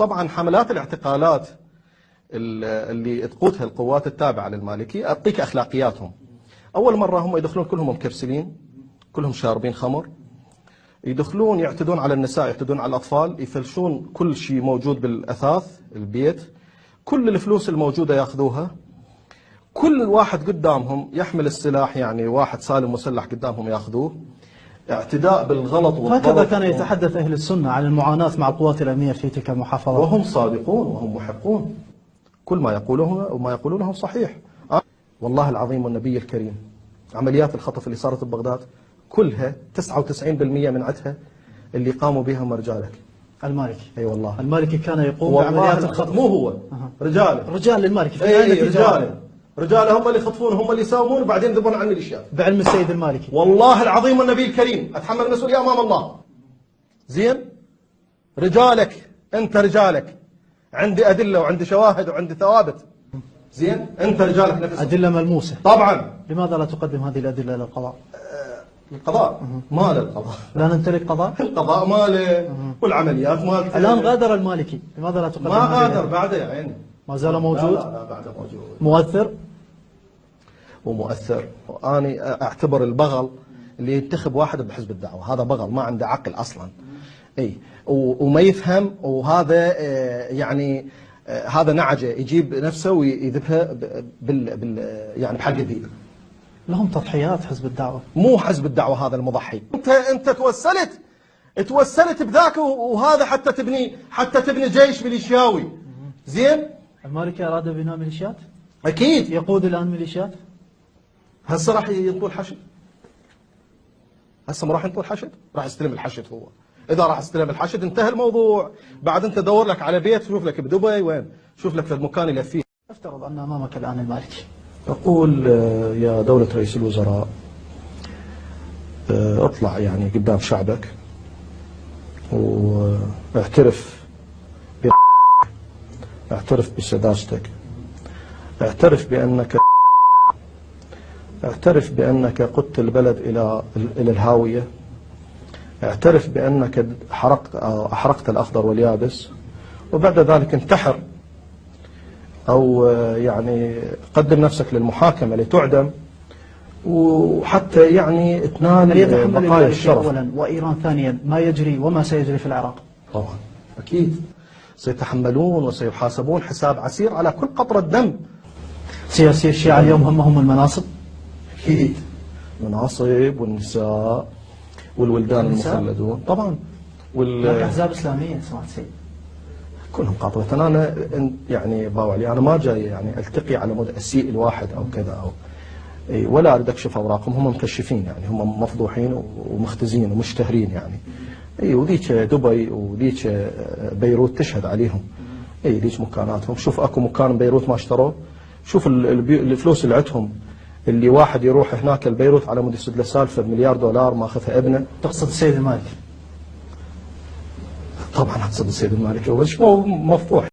طبعا حملات الاعتقالات اللي تقودها القوات التابعة للمالكي أعطيك أخلاقياتهم. أول مرة هم يدخلون كلهم مكرسلين، كلهم شاربين خمر، يدخلون يعتدون على النساء، يعتدون على الأطفال، يفلشون كل شيء موجود بالأثاث البيت، كل الفلوس الموجودة ياخذوها، كل واحد قدامهم يحمل السلاح، يعني واحد سالم مسلح قدامهم ياخذوه. اعتداء بالغلط والضرب. هكذا كان يتحدث أهل السنة عن المعاناة مع القوات الأمنية في تلك المحافظات، وهم صادقون وهم محقون، كل ما يقولونه صحيح. والله العظيم والنبي الكريم، عمليات الخطف اللي صارت ببغداد كلها 99% من عدها اللي قاموا بها هم رجالك. المالكي. اي والله المالكي كان يقوم بعمليات الخطف. مو هو، رجاله. رجال المالكي في اي رجاله هم اللي يخطفون، هم اللي يساومون، وبعدين يذبون عن الميليشيات بعلم السيد المالكي. والله العظيم والنبي الكريم اتحمل المسؤوليه امام الله. زين، رجالك، انت رجالك، عندي ادله وعندي شواهد وعندي ثوابت. زين، انت رجالك نفسك ادله ملموسه. طبعا. لماذا لا تقدم هذه الادله للقضاء؟ القضاء ماله، القضاء لا نمتلك قضاء؟ القضاء ماله والعمليات مالته. الان غادر المالكي، لماذا لا تقدم؟ ما غادر، بعده يا عيني ما زال موجود. لا بعده موجود، مؤثر ومؤثر. أنا أعتبر البغل اللي ينتخب واحد بحزب الدعوة هذا بغل، ما عنده عقل أصلا. أي وما يفهم، وهذا يعني هذا نعجة يجيب نفسه ويذبها يعني بحق الذيب. لهم تضحيات حزب الدعوة. مو حزب الدعوة هذا المضحي. أنت توسلت بذاك، وهذا حتى تبني جيش ميليشياوي. زين، المالكي أراد بناء ميليشيات؟ أكيد. يقود الآن ميليشيات؟ هسه راح ينطوا الحشد. هسه ما راح ينطوا الحشد، راح يستلم الحشد هو. إذا راح يستلم الحشد انتهى الموضوع. بعد أنت دور لك على بيت، شوف لك بدبي وين، شوف لك في المكان اللي فيه. افترض أن أمامك الآن المالكي. أقول يا دولة رئيس الوزراء، اطلع يعني قدام شعبك واعترف اعترف بسذاجتك، اعترف بأنك قدت البلد إلى الهاوية، اعترف بأنك أحرقت الأخضر واليابس، وبعد ذلك انتحر، أو يعني قدم نفسك للمحاكمة لتعدم، وحتى يعني تنال بقايا الشرف. أولا، وإيران ثانيا، ما يجري وما سيجري في العراق. طبعا أكيد سيتحملون وسيحاسبون حساب عسير على كل قطرة دم. سياسي الشيعة اليوم همهم المناصب؟ أكيد، المناصب والنساء والولدان المخلدون طبعا. أحزاب إسلامية سمعت سيد كلهم قاطبة. أنا يعني باوعلي، أنا ما جاي يعني ألتقي على مود أسيء الواحد أو كذا، أو ولا أريد أكشف أوراقهم، هم مكشفين يعني، هم مفضوحين ومختزين ومشتهرين يعني. وذيك دبي وذيك بيروت تشهد عليهم. ذيك مكاناتهم. شوف أكو مكان بيروت ما اشتروه، شوف الفلوس اللي عندهم، اللي واحد يروح هناك البيروت على مود يسد له سالفة بمليار دولار ماخذها ابنه. تقصد السيد المالكي؟ طبعا أقصد السيد المالكي، هو مفضوح.